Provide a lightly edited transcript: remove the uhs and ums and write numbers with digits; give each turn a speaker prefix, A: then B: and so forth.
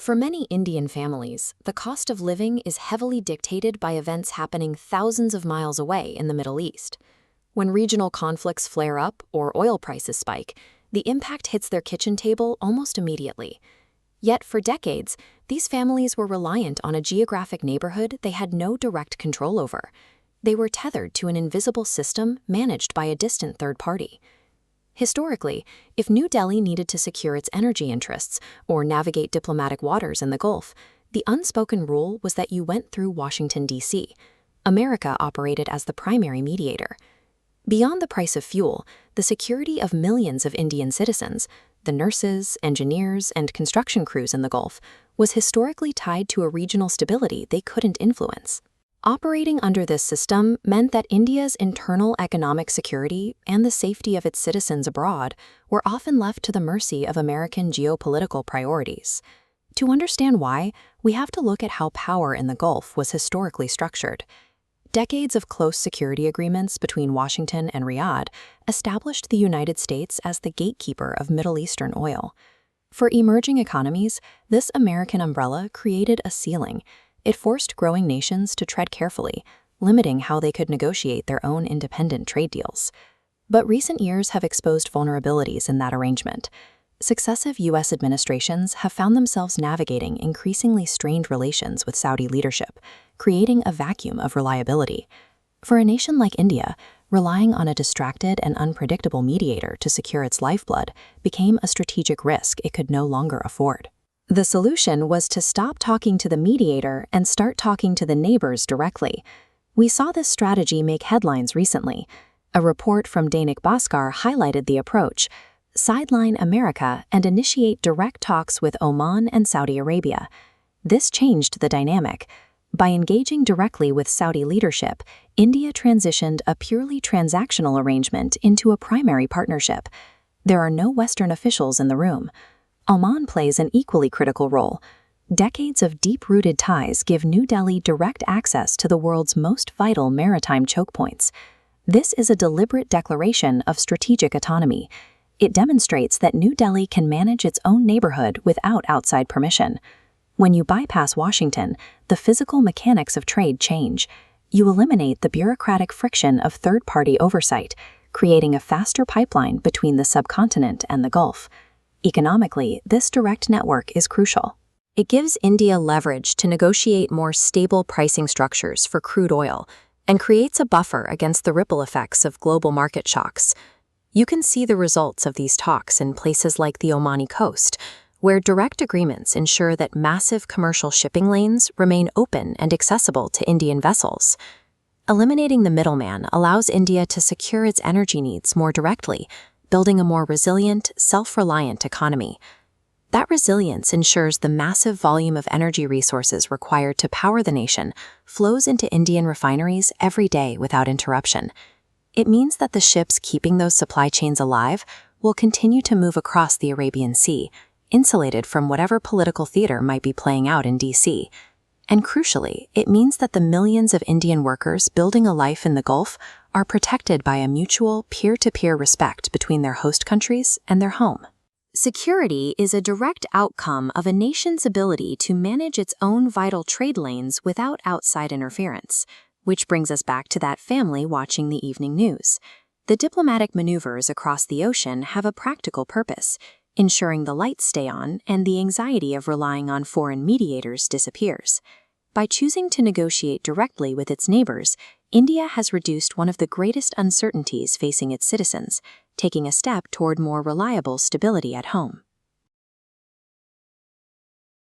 A: For many Indian families, the cost of living is heavily dictated by events happening thousands of miles away in the Middle East. When regional conflicts flare up or oil prices spike, the impact hits their kitchen table almost immediately. Yet for decades, these families were reliant on a geographic neighborhood they had no direct control over. They were tethered to an invisible system managed by a distant third party. Historically, if New Delhi needed to secure its energy interests or navigate diplomatic waters in the Gulf, the unspoken rule was that you went through Washington, D.C. America operated as the primary mediator. Beyond the price of fuel, the security of millions of Indian citizens, the nurses, engineers, and construction crews in the Gulf, was historically tied to a regional stability they couldn't influence. Operating under this system meant that India's internal economic security and the safety of its citizens abroad were often left to the mercy of American geopolitical priorities. To understand why, we have to look at how power in the Gulf was historically structured. Decades of close security agreements between Washington and Riyadh established the United States as the gatekeeper of Middle Eastern oil. For emerging economies, this American umbrella created a ceiling. It forced growing nations to tread carefully, limiting how they could negotiate their own independent trade deals. But recent years have exposed vulnerabilities in that arrangement. Successive U.S. administrations have found themselves navigating increasingly strained relations with Saudi leadership, creating a vacuum of reliability. For a nation like India, relying on a distracted and unpredictable mediator to secure its lifeblood became a strategic risk it could no longer afford. The solution was to stop talking to the mediator and start talking to the neighbors directly. We saw this strategy make headlines recently. A report from Dainik Bhaskar highlighted the approach: sideline America and initiate direct talks with Oman and Saudi Arabia. This changed the dynamic. By engaging directly with Saudi leadership, India transitioned a purely transactional arrangement into a primary partnership. There are no Western officials in the room. Oman plays an equally critical role. Decades of deep-rooted ties give New Delhi direct access to the world's most vital maritime choke points. This is a deliberate declaration of strategic autonomy. It demonstrates that New Delhi can manage its own neighborhood without outside permission. When you bypass Washington, the physical mechanics of trade change. You eliminate the bureaucratic friction of third-party oversight, creating a faster pipeline between the subcontinent and the Gulf. Economically, this direct network is crucial. It gives India leverage to negotiate more stable pricing structures for crude oil and creates a buffer against the ripple effects of global market shocks. You can see the results of these talks in places like the Omani coast, where direct agreements ensure that massive commercial shipping lanes remain open and accessible to Indian vessels. Eliminating the middleman allows India to secure its energy needs more directly, building a more resilient, self-reliant economy. That resilience ensures the massive volume of energy resources required to power the nation flows into Indian refineries every day without interruption. It means that the ships keeping those supply chains alive will continue to move across the Arabian Sea, insulated from whatever political theater might be playing out in D.C. And crucially, it means that the millions of Indian workers building a life in the Gulf are protected by a mutual peer-to-peer respect between their host countries and their home. Security is a direct outcome of a nation's ability to manage its own vital trade lanes without outside interference, which brings us back to that family watching the evening news. The diplomatic maneuvers across the ocean have a practical purpose, ensuring the lights stay on and the anxiety of relying on foreign mediators disappears. By choosing to negotiate directly with its neighbors, India has reduced one of the greatest uncertainties facing its citizens, taking a step toward more reliable stability at home.